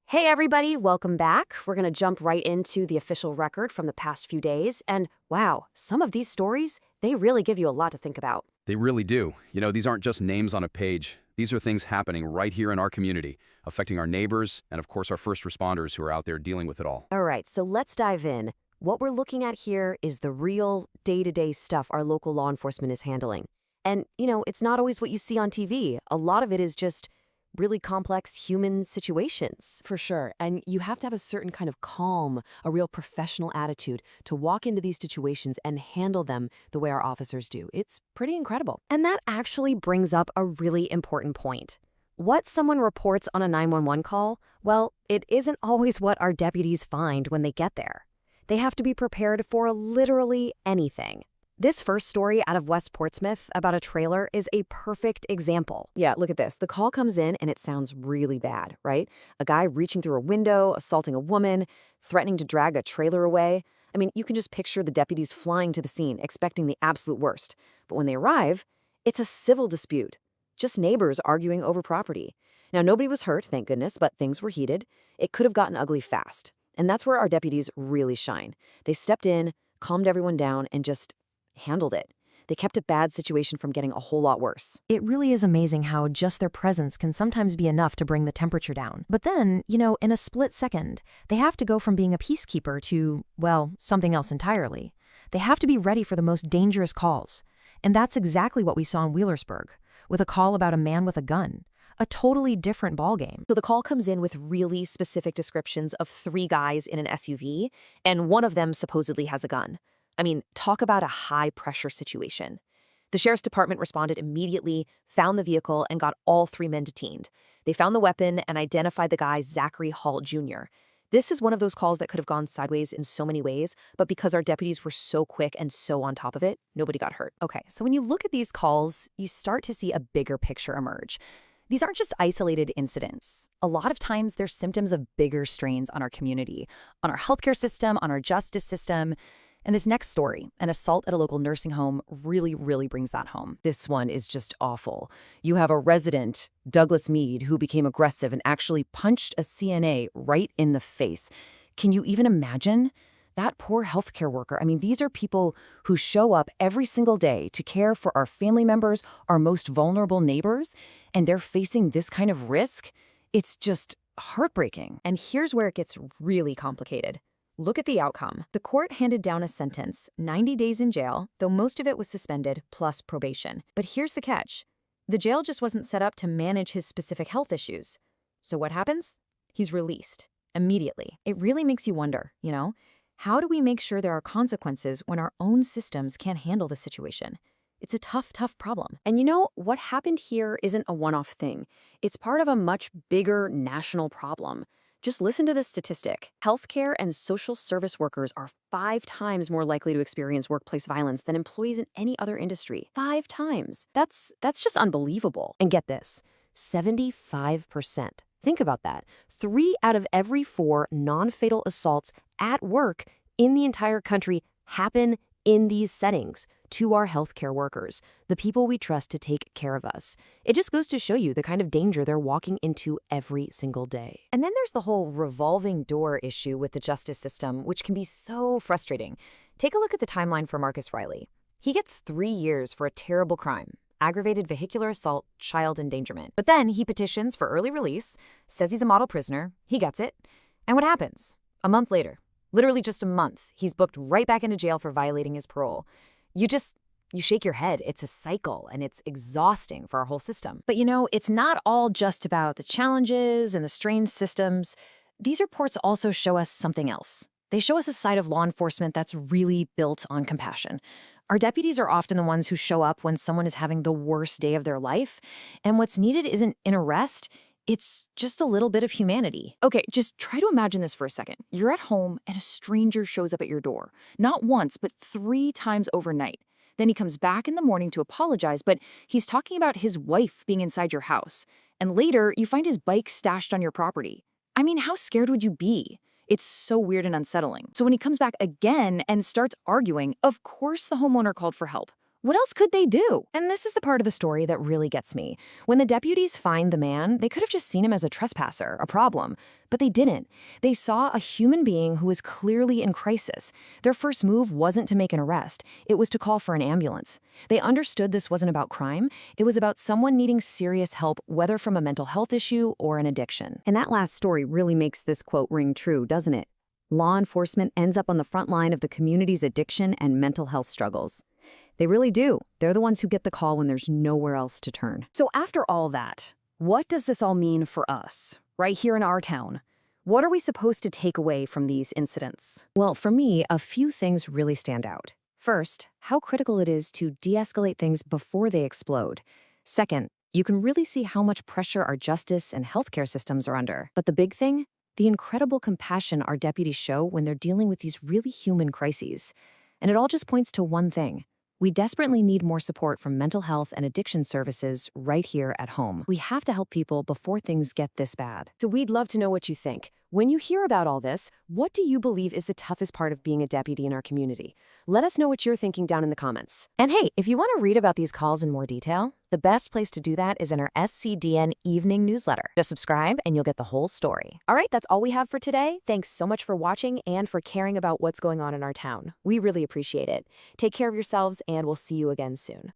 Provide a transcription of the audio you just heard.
Hey everybody, welcome back. We're going to jump right into the official record from the past few days. And wow, some of these stories, they really give you a lot to think about. They really do. These aren't just names on a page. These are things happening right here in our community, affecting our neighbors and, of course, our first responders who are out there dealing with it all. All right, so let's dive in. What we're looking at here is the real day-to-day stuff our local law enforcement is handling. And, it's not always what you see on TV. A lot of it is just really complex human situations. For sure. And you have to have a certain kind of calm, a real professional attitude to walk into these situations and handle them the way our officers do. It's pretty incredible. And that actually brings up a really important point. What someone reports on a 911 call, well, it isn't always what our deputies find when they get there. They have to be prepared for literally anything. This first story out of West Portsmouth about a trailer is a perfect example. Yeah, look at this. The call comes in and it sounds really bad, right? A guy reaching through a window, assaulting a woman, threatening to drag a trailer away. I mean, you can just picture the deputies flying to the scene, expecting the absolute worst. But when they arrive, it's a civil dispute. Just neighbors arguing over property. Now, nobody was hurt, thank goodness, but things were heated. It could have gotten ugly fast. And that's where our deputies really shine. They stepped in, calmed everyone down, and just handled it. They kept a bad situation from getting a whole lot worse. It really is amazing how just their presence can sometimes be enough to bring the temperature down. But then, in a split second, they have to go from being a peacekeeper to, well, something else entirely. They have to be ready for the most dangerous calls. And that's exactly what we saw in Wheelersburg, with a call about a man with a gun. A totally different ballgame. So the call comes in with really specific descriptions of 3 guys in an SUV, and one of them supposedly has a gun. I mean, talk about a high-pressure situation. The sheriff's department responded immediately, found the vehicle, and got all 3 men detained. They found the weapon and identified the guy Zachary Hall Jr. This is one of those calls that could have gone sideways in so many ways, but because our deputies were so quick and so on top of it, nobody got hurt. Okay, so when you look at these calls, you start to see a bigger picture emerge. These aren't just isolated incidents. A lot of times they're symptoms of bigger strains on our community, on our healthcare system, on our justice system. And this next story, an assault at a local nursing home, really brings that home. This one is just awful. You have a resident, Douglas Mead, who became aggressive and actually punched a CNA right in the face. Can you even imagine? That poor healthcare worker. I mean, these are people who show up every single day to care for our family members, our most vulnerable neighbors, and they're facing this kind of risk. It's just heartbreaking. And here's where it gets really complicated. Look at the outcome. The court handed down a sentence, 90 days in jail, though most of it was suspended, plus probation. But here's the catch. The jail just wasn't set up to manage his specific health issues. So what happens? He's released immediately. It really makes you wonder, how do we make sure there are consequences when our own systems can't handle the situation? It's a tough problem. And what happened here isn't a one-off thing. It's part of a much bigger national problem. Just listen to this statistic. Healthcare and social service workers are 5 times more likely to experience workplace violence than employees in any other industry. 5 times. That's just unbelievable. And get this, 75%. Think about that. 3 out of every 4 non-fatal assaults at work in the entire country happen in these settings to our healthcare workers, the people we trust to take care of us. It just goes to show you the kind of danger they're walking into every single day. And then there's the whole revolving door issue with the justice system, which can be so frustrating. Take a look at the timeline for Marcus Riley. He gets 3 years for a terrible crime, aggravated vehicular assault, child endangerment. But then he petitions for early release, says he's a model prisoner, he gets it. And what happens? A month later, literally just a month, he's booked right back into jail for violating his parole. You shake your head. It's a cycle, and it's exhausting for our whole system. But it's not all just about the challenges and the strained systems. These reports also show us something else. They show us a side of law enforcement that's really built on compassion. Our deputies are often the ones who show up when someone is having the worst day of their life, and what's needed isn't an arrest, it's just a little bit of humanity. Okay, just try to imagine this for a second. You're at home and a stranger shows up at your door. Not once, but 3 times overnight. Then he comes back in the morning to apologize, but he's talking about his wife being inside your house. And later, you find his bike stashed on your property. I mean, how scared would you be? It's so weird and unsettling. So when he comes back again and starts arguing, of course the homeowner called for help. What else could they do? And this is the part of the story that really gets me. When the deputies find the man, they could have just seen him as a trespasser, a problem. But they didn't. They saw a human being who was clearly in crisis. Their first move wasn't to make an arrest. It was to call for an ambulance. They understood this wasn't about crime. It was about someone needing serious help, whether from a mental health issue or an addiction. And that last story really makes this quote ring true, doesn't it? Law enforcement ends up on the front line of the community's addiction and mental health struggles. They really do. They're the ones who get the call when there's nowhere else to turn. So after all that, what does this all mean for us, right here in our town? What are we supposed to take away from these incidents? Well, for me, a few things really stand out. First, how critical it is to de-escalate things before they explode. Second, you can really see how much pressure our justice and healthcare systems are under. But the big thing? The incredible compassion our deputies show when they're dealing with these really human crises. And it all just points to one thing. We desperately need more support from mental health and addiction services right here at home. We have to help people before things get this bad. So we'd love to know what you think. When you hear about all this, what do you believe is the toughest part of being a deputy in our community? Let us know what you're thinking down in the comments. And hey, if you want to read about these calls in more detail, the best place to do that is in our SCDN Evening Newsletter. Just subscribe and you'll get the whole story. All right, that's all we have for today. Thanks so much for watching and for caring about what's going on in our town. We really appreciate it. Take care of yourselves, and we'll see you again soon.